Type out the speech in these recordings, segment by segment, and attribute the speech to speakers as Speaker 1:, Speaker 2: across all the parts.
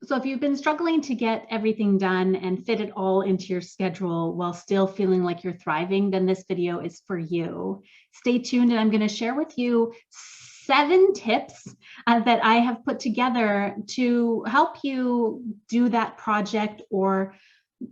Speaker 1: So if you've been struggling to get everything done and fit it all into your schedule while still feeling like you're thriving, then this video is for you. Stay tuned, and I'm going to share with you 7 tips that I have put together to help you do that project or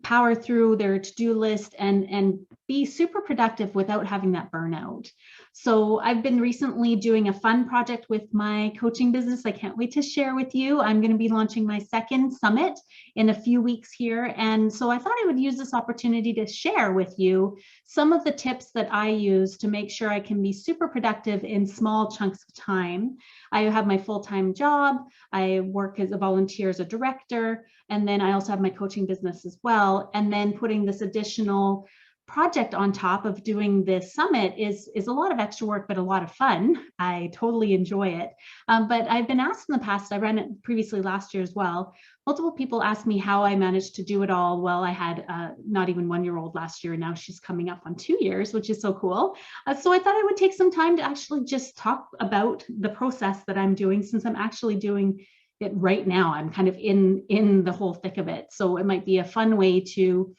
Speaker 1: power through their to-do list and be super productive without having that burnout. So I've been recently doing a fun project with my coaching business. I can't wait to share with you. I'm going to be launching my second summit in a few weeks here. And so I thought I would use this opportunity to share with you some of the tips that I use to make sure I can be super productive in small chunks of time. I have my full-time job. I work as a volunteer, as a director, and then I also have my coaching business as well. And then putting this additional project on top of doing this summit is a lot of extra work, but a lot of fun. I totally enjoy it. But I've been asked in the past, I ran it previously last year as well. Multiple people asked me how I managed to do it all. Well, I had not even 1-year-old last year, and now she's coming up on 2 years, which is so cool. So I thought I would take some time to actually just talk about the process that I'm doing, since I'm actually doing it right now. I'm kind of in the whole thick of it. So it might be a fun way to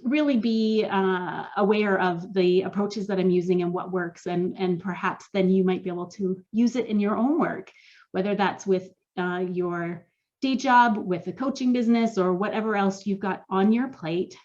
Speaker 1: really be aware of the approaches that I'm using and what works, and perhaps then you might be able to use it in your own work, whether that's with your day job, with a coaching business, or whatever else you've got on your plate.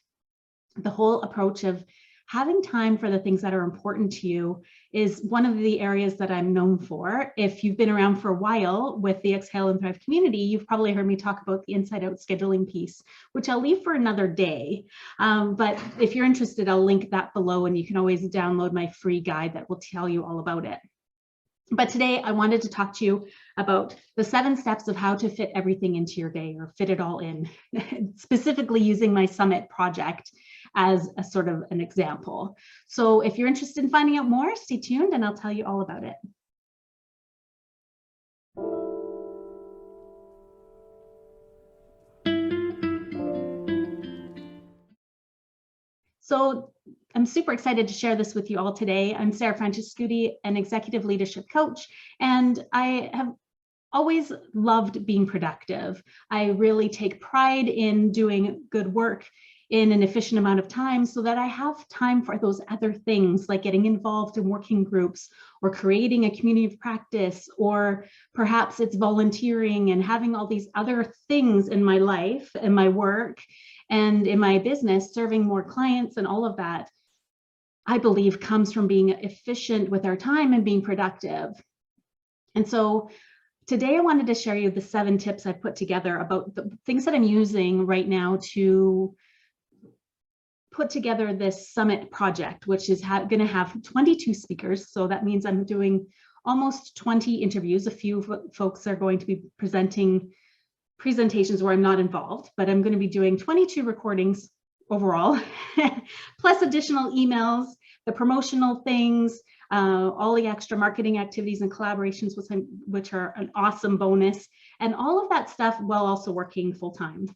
Speaker 1: The whole approach of having time for the things that are important to you is one of the areas that I'm known for. If you've been around for a while with the Exhale and Thrive community, you've probably heard me talk about the inside out scheduling piece, which I'll leave for another day. But if you're interested, I'll link that below, and you can always download my free guide that will tell you all about it. But today I wanted to talk to you about the 7 steps of how to fit everything into your day, or fit it all in, specifically using my summit project as a sort of an example. So if you're interested in finding out more, stay tuned and I'll tell you all about it. So I'm super excited to share this with you all today. I'm Sarah Francescuti, an executive leadership coach, and I have always loved being productive. I really take pride in doing good work in an efficient amount of time, so that I have time for those other things, like getting involved in working groups, or creating a community of practice, or perhaps it's volunteering and having all these other things in my life and my work and in my business, serving more clients and all of that. I believe comes from being efficient with our time and being productive. And so today I wanted to share you the 7 tips I put together about the things that I'm using right now to put together this summit project, which is going to have 22 speakers. So that means I'm doing almost 20 interviews. A few folks are going to be presenting presentations where I'm not involved, but I'm going to be doing 22 recordings overall, plus additional emails, the promotional things, all the extra marketing activities and collaborations, which are an awesome bonus, and all of that stuff while also working full time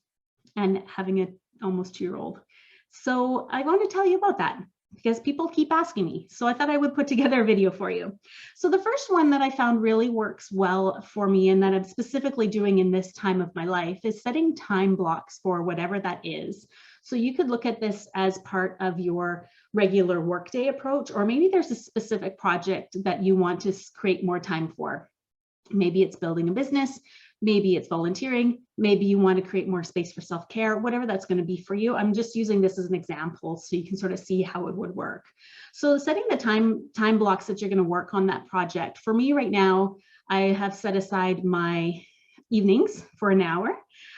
Speaker 1: and having an almost 2-year-old. So I want to tell you about that because people keep asking me. So I thought I would put together a video for you. So the first one that I found really works well for me, and that I'm specifically doing in this time of my life, is setting time blocks for whatever that is. So you could look at this as part of your regular workday approach, or maybe there's a specific project that you want to create more time for. Maybe it's building a business, maybe it's volunteering, maybe you want to create more space for self-care, whatever that's going to be for you. I'm just using this as an example so you can sort of see how it would work. So setting the time blocks that you're going to work on that project. For me right now, I have set aside my evenings for an hour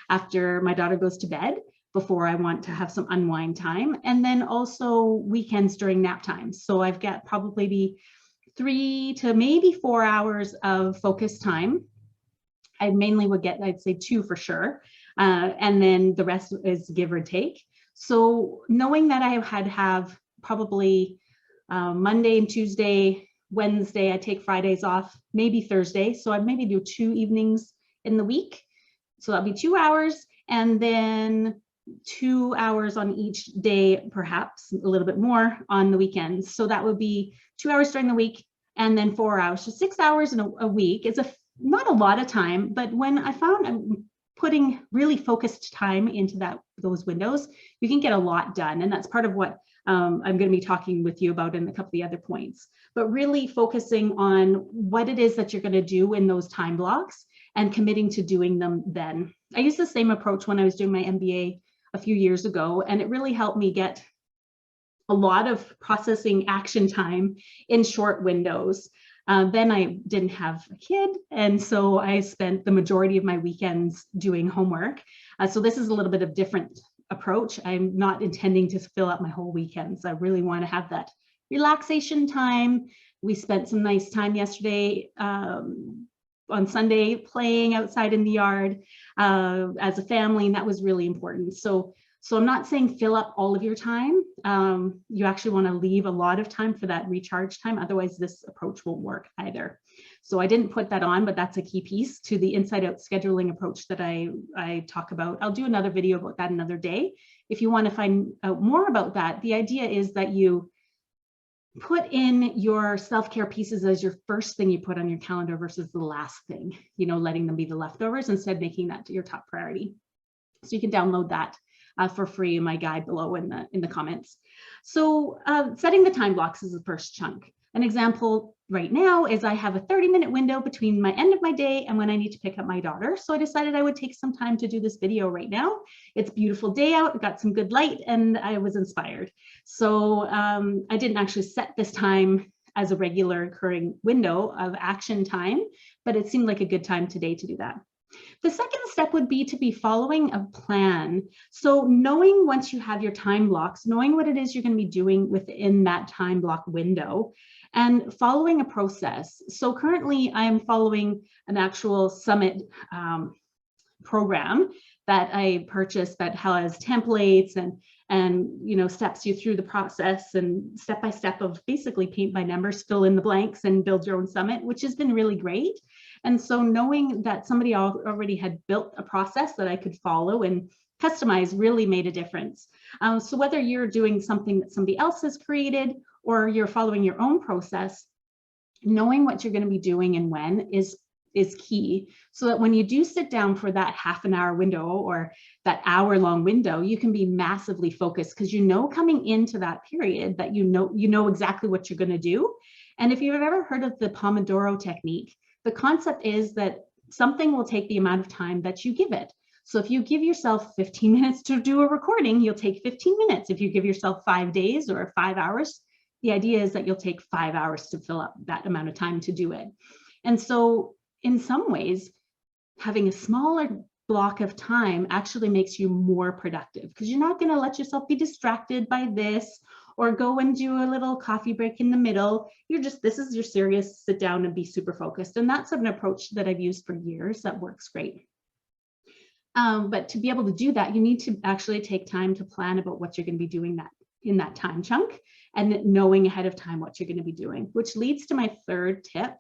Speaker 1: after my daughter goes to bed, before I want to have some unwind time, and then also weekends during nap time. So I've got probably 3 to maybe 4 hours of focus time. I mainly would get, I'd say 2 for sure. And then the rest is give or take. So knowing that I have probably Monday and Tuesday, Wednesday, I take Fridays off, maybe Thursday. So I'd maybe do 2 evenings in the week. So that'll be 2 hours, and then 2 hours on each day, perhaps a little bit more on the weekends. So that would be 2 hours during the week and then 4 hours. So 6 hours in a week is not a lot of time, but when I found putting really focused time into those windows, you can get a lot done. And that's part of what I'm going to be talking with you about in a couple of the other points, but really focusing on what it is that you're going to do in those time blocks and committing to doing them then. I used the same approach when I was doing my MBA a few years ago, and it really helped me get a lot of processing action time in short windows. Then I didn't have a kid, and so I spent the majority of my weekends doing homework. So this is a little bit of different approach. I'm not intending to fill up my whole weekends. I really want to have that relaxation time. We spent some nice time yesterday on Sunday playing outside in the yard as a family, and that was really important. So I'm not saying fill up all of your time. You actually want to leave a lot of time for that recharge time. Otherwise, this approach won't work either. So I didn't put that on, but that's a key piece to the inside out scheduling approach that I talk about. I'll do another video about that another day. If you want to find out more about that, the idea is that you put in your self-care pieces as your first thing you put on your calendar versus the last thing, letting them be the leftovers, instead making that your top priority. So you can download that for free in my guide below in the comments. So setting the time blocks is the first chunk. An example right now is I have a 30-minute window between my end of my day and when I need to pick up my daughter. So I decided I would take some time to do this video right now. It's a beautiful day out, got some good light, and I was inspired. So I didn't actually set this time as a regular occurring window of action time, but it seemed like a good time today to do that. The second step would be to be following a plan. So knowing once you have your time blocks, knowing what it is you're going to be doing within that time block window and following a process. So currently I am following an actual summit program that I purchased that has templates and steps you through the process and step by step of basically paint by numbers, fill in the blanks and build your own summit, which has been really great. And so knowing that somebody already had built a process that I could follow and customize really made a difference. So whether you're doing something that somebody else has created or you're following your own process, knowing what you're going to be doing and when is key, so that when you do sit down for that half an hour window or that hour-long window, you can be massively focused because coming into that period that you know exactly what you're going to do. And if you've ever heard of the Pomodoro technique, the concept is that something will take the amount of time that you give it. So if you give yourself 15 minutes to do a recording, you'll take 15 minutes. If you give yourself 5 days or 5 hours, the idea is that you'll take 5 hours to fill up that amount of time to do it. And so in some ways, having a smaller block of time actually makes you more productive because you're not going to let yourself be distracted by this or go and do a little coffee break in the middle. This is your serious sit down and be super focused. And that's an approach that I've used for years that works great. But to be able to do that, you need to actually take time to plan about what you're going to be doing in that time chunk and knowing ahead of time what you're going to be doing, which leads to my third tip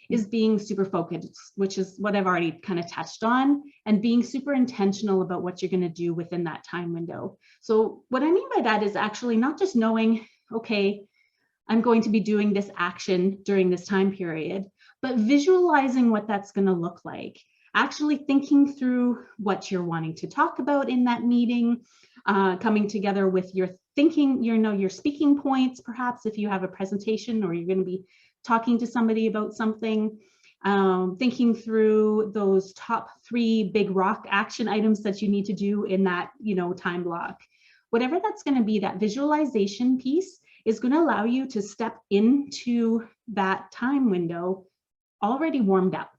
Speaker 1: is being super focused, which is what I've already kind of touched on, and being super intentional about what you're going to do within that time window. So what I mean by that is actually not just knowing, okay, I'm going to be doing this action during this time period, but visualizing what that's going to look like. Actually thinking through what you're wanting to talk about in that meeting, coming together with your thinking, your speaking points, perhaps if you have a presentation or you're going to be talking to somebody about something, thinking through those top 3 big rock action items that you need to do in that, time block. Whatever that's going to be, that visualization piece is going to allow you to step into that time window already warmed up.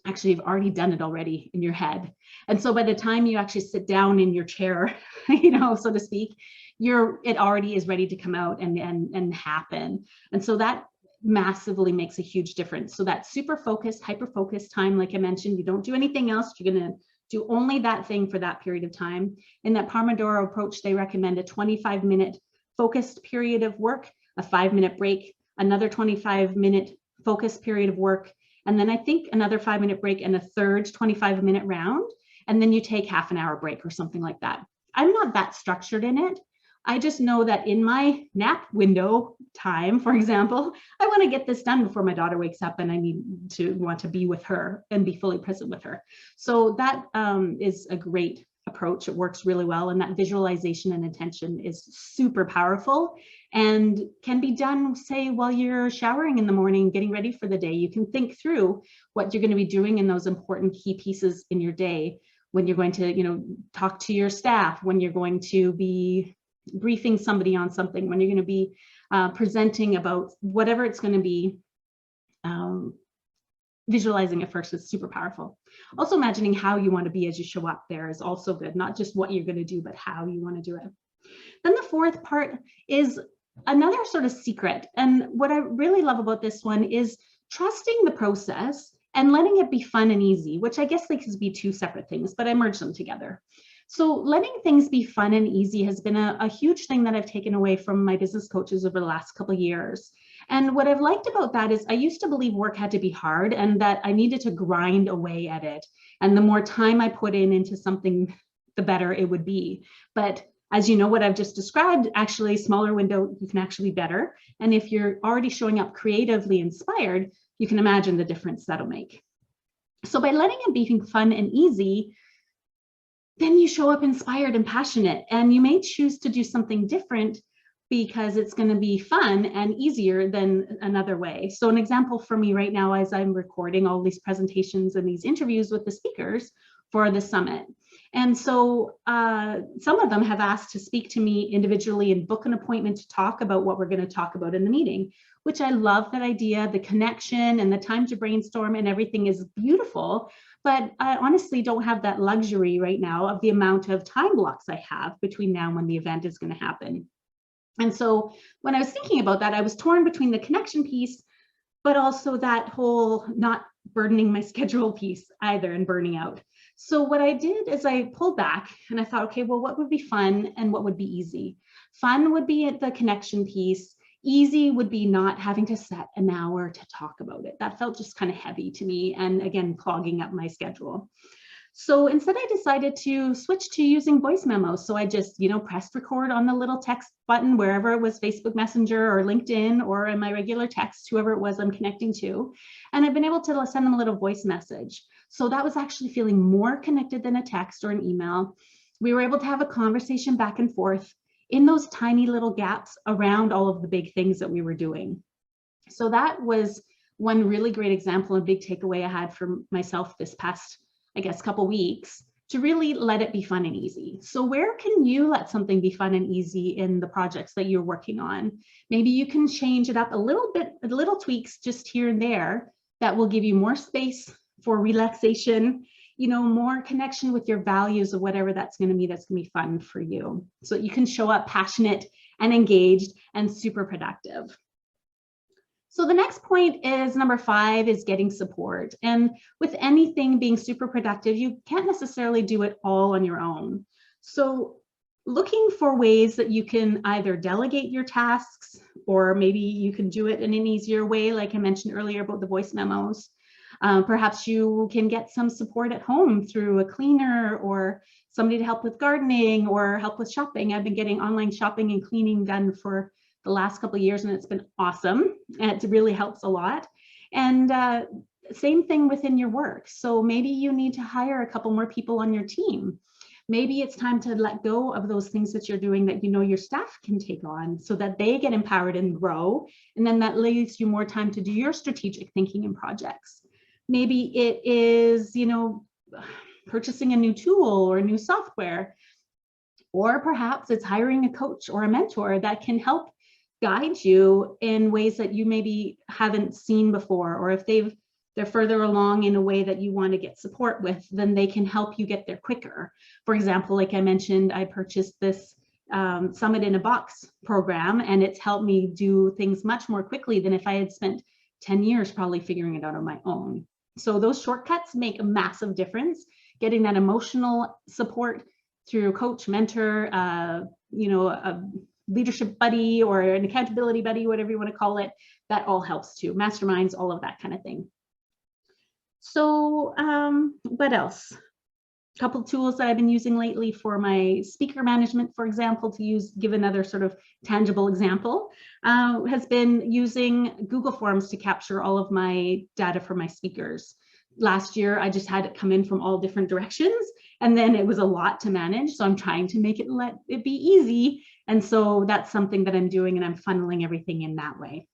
Speaker 1: Actually, you've already done it already in your head. And so by the time you actually sit down in your chair, so to speak, it already is ready to come out and happen. And so that massively makes a huge difference. So that super focused, hyper focused time, like I mentioned, you don't do anything else. You're going to do only that thing for that period of time. In that Pomodoro approach, they recommend a 25-minute focused period of work, a 5-minute break, another 25-minute focused period of work, and then I think another 5-minute break and a third 25-minute round. And then you take half an hour break or something like that. I'm not that structured in it. I just know that in my nap window time, for example, I want to get this done before my daughter wakes up, and I need to want to be with her and be fully present with her. So that is a great approach. It works really well, and that visualization and intention is super powerful and can be done, say, while you're showering in the morning, getting ready for the day. You can think through what you're going to be doing in those important key pieces in your day, when you're going to, talk to your staff, when you're going to be briefing somebody on something, when you're going to be presenting about whatever it's going to be. Visualizing it first is super powerful. Also, imagining how you want to be as you show up there is also good, not just what you're going to do, but how you want to do it. Then the fourth part is another sort of secret. And what I really love about this one is trusting the process and letting it be fun and easy, which I guess they could be two separate things, but I merge them together. So letting things be fun and easy has been a huge thing that I've taken away from my business coaches over the last couple of years. And what I've liked about that is I used to believe work had to be hard and that I needed to grind away at it. And the more time I put into something, the better it would be. But as you know, what I've just described, actually smaller window, you can actually be better. And if you're already showing up creatively inspired, you can imagine the difference that'll make. So by letting it be fun and easy, then you show up inspired and passionate, and you may choose to do something different because it's going to be fun and easier than another way. So an example for me right now, as I'm recording all these presentations and these interviews with the speakers for the summit. And so some of them have asked to speak to me individually and book an appointment to talk about what we're going to talk about in the meeting, which I love that idea. The connection and the time to brainstorm and everything is beautiful, but I honestly don't have that luxury right now of the amount of time blocks I have between now and when the event is going to happen. And so when I was thinking about that, I was torn between the connection piece, but also that whole not burdening my schedule piece either and burning out. So what I did is I pulled back and I thought, okay, well, what would be fun and what would be easy? Fun would be the connection piece. Easy would be not having to set an hour to talk about it. That felt just kind of heavy to me, and again, clogging up my schedule. So instead, I decided to switch to using voice memos. So I just, pressed record on the little text button, wherever it was, Facebook Messenger or LinkedIn or in my regular text, whoever it was I'm connecting to. And I've been able to send them a little voice message. So that was actually feeling more connected than a text or an email. We were able to have a conversation back and forth in those tiny little gaps around all of the big things that we were doing. So that was one really great example and big takeaway I had for myself this past, I guess, couple weeks, to really let it be fun and easy. So where can you let something be fun and easy in the projects that you're working on? Maybe you can change it up a little bit, little tweaks just here and there that will give you more space for relaxation, more connection with your values of whatever that's going to be fun for you. So you can show up passionate and engaged and super productive. So the next point is number 5 is getting support. And with anything being super productive, you can't necessarily do it all on your own. So looking for ways that you can either delegate your tasks, or maybe you can do it in an easier way, like I mentioned earlier about the voice memos. Perhaps you can get some support at home through a cleaner or somebody to help with gardening or help with shopping. I've been getting online shopping and cleaning done for the last couple of years, and it's been awesome. And it really helps a lot. And same thing within your work. So maybe you need to hire a couple more people on your team. Maybe it's time to let go of those things that you're doing that your staff can take on so that they get empowered and grow. And then that leaves you more time to do your strategic thinking and projects. Maybe it is, purchasing a new tool or new software, or perhaps it's hiring a coach or a mentor that can help guide you in ways that you maybe haven't seen before, or if they're further along in a way that you want to get support with, then they can help you get there quicker. For example, like I mentioned, I purchased this Summit in a Box program, and it's helped me do things much more quickly than if I had spent 10 years probably figuring it out on my own. So those shortcuts make a massive difference. Getting that emotional support through a coach, mentor, a leadership buddy or an accountability buddy, whatever you want to call it, that all helps too. Masterminds, all of that kind of thing. So what else? couple tools that I've been using lately for my speaker management, for example, give another sort of tangible example, has been using Google Forms to capture all of my data for my speakers. Last year, I just had it come in from all different directions, and then it was a lot to manage. So I'm trying to make let it be easy. And so that's something that I'm doing, and I'm funneling everything in that way.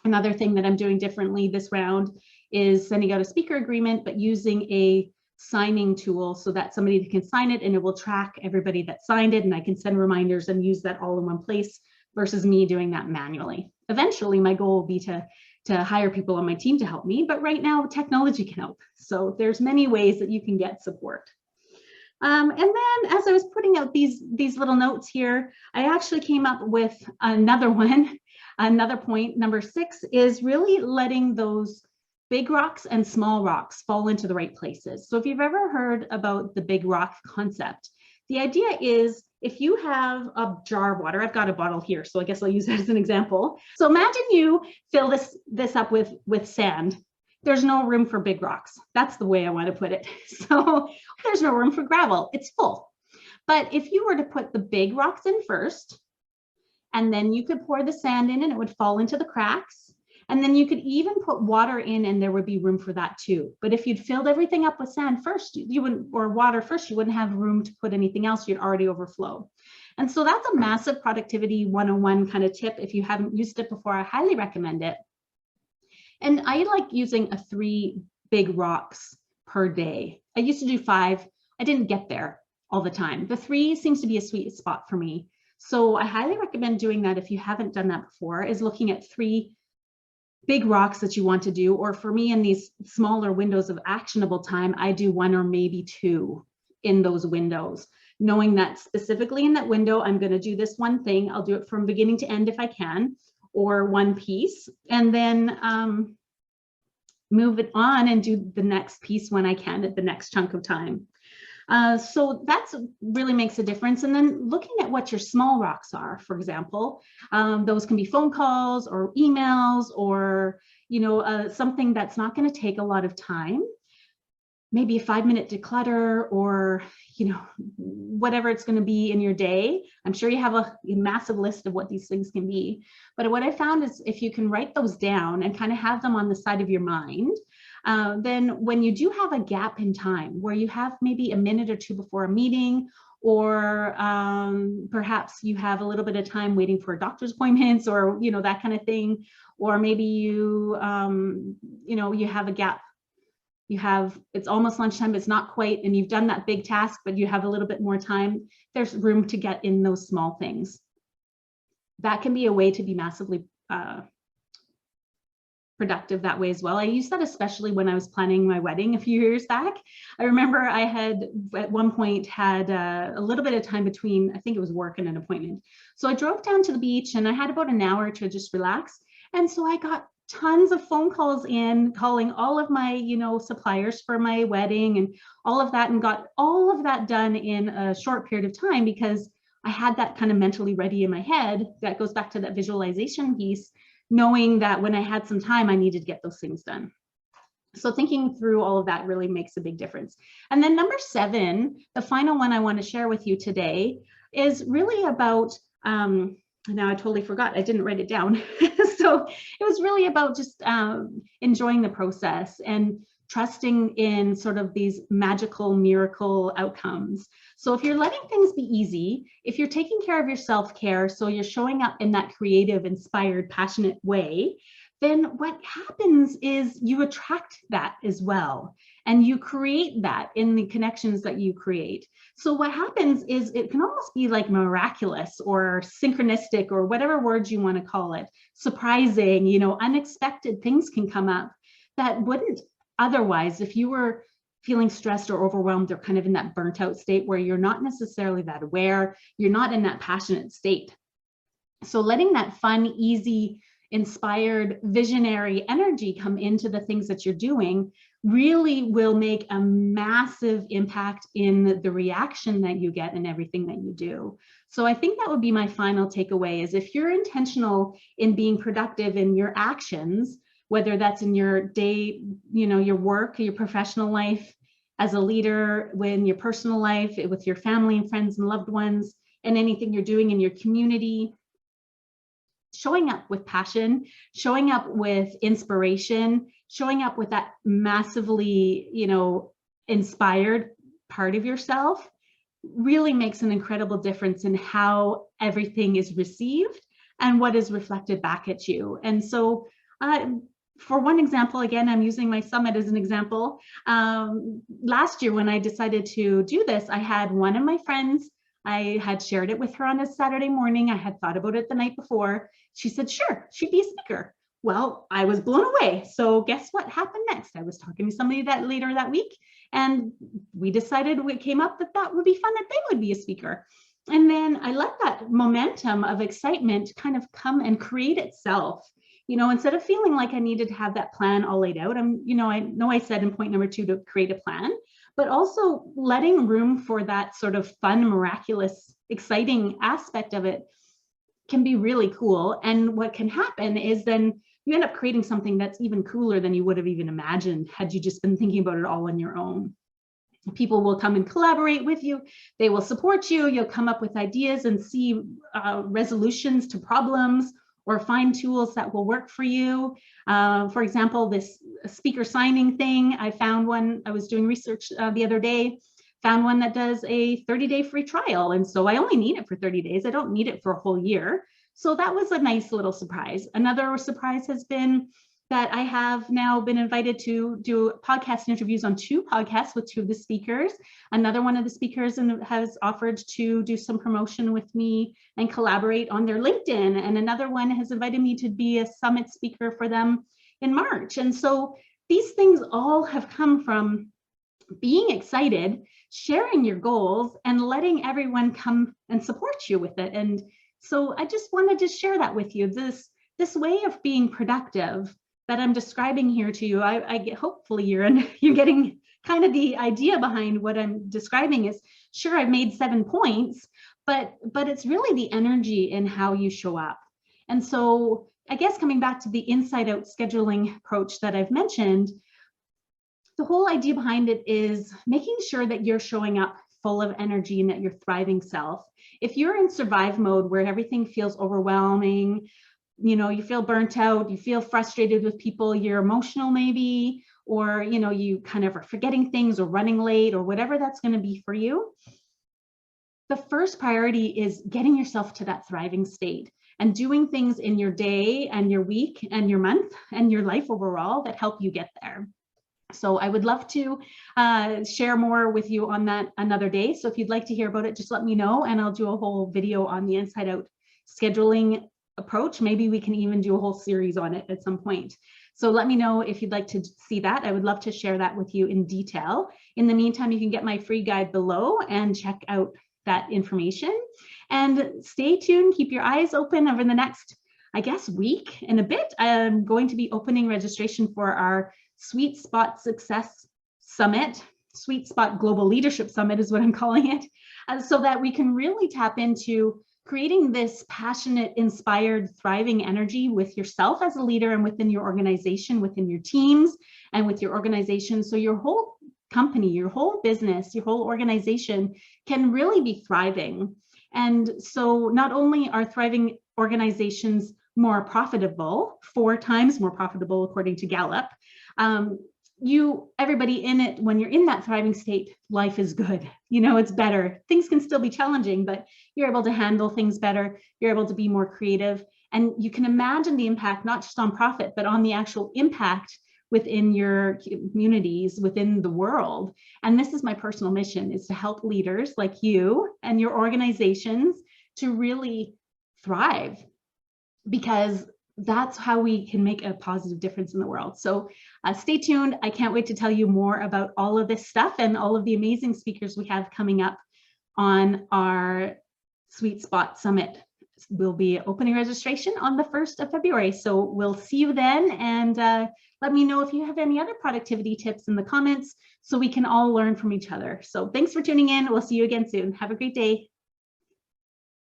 Speaker 1: Another thing that I'm doing differently this round is sending out a speaker agreement, but using a signing tool so that somebody can sign it and it will track everybody that signed it, and I can send reminders and use that all in one place versus me doing that manually. Eventually, my goal will be to hire people on my team to help me, but right now technology can help. So there's many ways that you can get support. And then as I was putting out these little notes here, I actually came up with another one. Another point, number 6, is really letting those big rocks and small rocks fall into the right places. So if you've ever heard about the big rock concept, the idea is if you have a jar of water, I've got a bottle here, so I guess I'll use that as an example. So imagine you fill this up with sand. There's no room for big rocks. That's the way I want to put it. So there's no room for gravel. It's full. But if you were to put the big rocks in first, and then you could pour the sand in and it would fall into the cracks, and then you could even put water in and there would be room for that too. But if you'd filled everything up with sand first, you wouldn't, or water first, you wouldn't have room to put anything else. You'd already overflow. And so that's a massive productivity 101 kind of tip. If you haven't used it before, I highly recommend it. And I like using 3 big rocks per day. I used to do 5. I didn't get there all the time. The 3 seems to be a sweet spot for me. So I highly recommend doing that if you haven't done that before, is looking at 3 big rocks that you want to do. Or for me, in these smaller windows of actionable time, I do 1 or maybe 2 in those windows, knowing that specifically in that window, I'm going to do this one thing. I'll do it from beginning to end if I can, or one piece, and then move it on and do the next piece when I can at the next chunk of time. So that's really makes a difference. And then looking at what your small rocks are, for example, those can be phone calls or emails, or something that's not going to take a lot of time. Maybe a 5-minute declutter, or whatever it's going to be in your day. I'm sure you have a massive list of what these things can be. But what I found is if you can write those down and kind of have them on the side of your mind, then when you do have a gap in time where you have maybe a minute or 2 before a meeting, or perhaps you have a little bit of time waiting for doctor's appointments, or that kind of thing, or maybe you have a gap. It's almost lunchtime, it's not quite, and you've done that big task, but you have a little bit more time. There's room to get in those small things. That can be a way to be massively productive that way as well. I used that especially when I was planning my wedding a few years back. I remember I had at one point had a little bit of time between, I think it was work and an appointment. So I drove down to the beach and I had about an hour to just relax. And so I got tons of phone calls in, calling all of my, suppliers for my wedding and all of that, and got all of that done in a short period of time because I had that kind of mentally ready in my head. That goes back to that visualization piece, knowing that when I had some time, I needed to get those things done. So thinking through all of that really makes a big difference. And then number 7, the final one I want to share with you today, is really about, now I totally forgot, I didn't write it down. So it was really about just enjoying the process and trusting in sort of these magical miracle outcomes. So if you're letting things be easy, if you're taking care of your self-care, so you're showing up in that creative, inspired, passionate way, then what happens is you attract that as well. And you create that in the connections that you create. So what happens is it can almost be like miraculous or synchronistic, or whatever words you want to call it, surprising, unexpected things can come up that wouldn't otherwise, if you were feeling stressed or overwhelmed, or kind of in that burnt out state where you're not necessarily that aware, you're not in that passionate state. So letting that fun, easy, inspired, visionary energy come into the things that you're doing really will make a massive impact in the reaction that you get in everything that you do. So I think that would be my final takeaway, is if you're intentional in being productive in your actions, whether that's in your day, your work, your professional life, as a leader, in your personal life, with your family and friends and loved ones, and anything you're doing in your community. Showing up with passion, showing up with inspiration, showing up with that massively, inspired part of yourself really makes an incredible difference in how everything is received and what is reflected back at you. And so for one example, again, I'm using my summit as an example. Last year when I decided to do this, I had one of my friends, I had shared it with her on a Saturday morning. I had thought about it the night before. She said, sure, she'd be a speaker. Well, I was blown away. So guess what happened next? I was talking to somebody later that week, and we decided, we came up that would be fun, that they would be a speaker. And then I let that momentum of excitement kind of come and create itself. Instead of feeling like I needed to have that plan all laid out, I know I said in point number 2 to create a plan, but also letting room for that sort of fun, miraculous, exciting aspect of it can be really cool. And what can happen is then you end up creating something that's even cooler than you would have even imagined had you just been thinking about it all on your own. People will come and collaborate with you. They will support you. You'll come up with ideas and see resolutions to problems, or find tools that will work for you. For example, this speaker signing thing, I found one, I was doing research the other day, found one that does a 30-day free trial. And so I only need it for 30 days. I don't need it for a whole year. So that was a nice little surprise. Another surprise has been that I have now been invited to do podcast interviews on 2 podcasts with 2 of the speakers. Another one of the speakers has offered to do some promotion with me and collaborate on their LinkedIn. And another one has invited me to be a summit speaker for them in March. And so these things all have come from being excited, sharing your goals, and letting everyone come and support you with it. And so I just wanted to share that with you. This way of being productive that I'm describing here to you, I get, hopefully you're getting kind of the idea behind what I'm describing. Is sure, I've made 7 points, but it's really the energy in how you show up. And so I guess coming back to the inside out scheduling approach that I've mentioned, the whole idea behind it is making sure that you're showing up full of energy and that you're thriving self. If you're in survive mode where everything feels overwhelming, you feel burnt out, you feel frustrated with people, you're emotional maybe, or, you kind of are forgetting things or running late or whatever that's going to be for you. The first priority is getting yourself to that thriving state and doing things in your day and your week and your month and your life overall that help you get there. So I would love to share more with you on that another day. So if you'd like to hear about it, just let me know and I'll do a whole video on the inside out scheduling approach. Maybe we can even do a whole series on it at some point. So let me know if you'd like to see that. I would love to share that with you in detail. In the meantime, you can get my free guide below and check out that information. And stay tuned, keep your eyes open over the next, I guess, week and a bit. I'm going to be opening registration for our Sweet Spot Success Summit. Sweet Spot Global Leadership Summit is what I'm calling it, so that we can really tap into creating this passionate, inspired, thriving energy with yourself as a leader and within your organization, within your teams and with your organization. So your whole company, your whole business, your whole organization can really be thriving. And so not only are thriving organizations more profitable, 4 times more profitable according to Gallup, everybody in it, when you're in that thriving state, life is good. It's better. Things can still be challenging, but you're able to handle things better. You're able to be more creative. And you can imagine the impact, not just on profit, but on the actual impact within your communities, within the world. And this is my personal mission, is to help leaders like you and your organizations to really thrive, because that's how we can make a positive difference in the world. So stay tuned. I can't wait to tell you more about all of this stuff and all of the amazing speakers we have coming up on our Sweet Spot Summit. We'll be opening registration on the 1st of February. So we'll see you then. And let me know if you have any other productivity tips in the comments so we can all learn from each other. So thanks for tuning in. We'll see you again soon. Have a great day.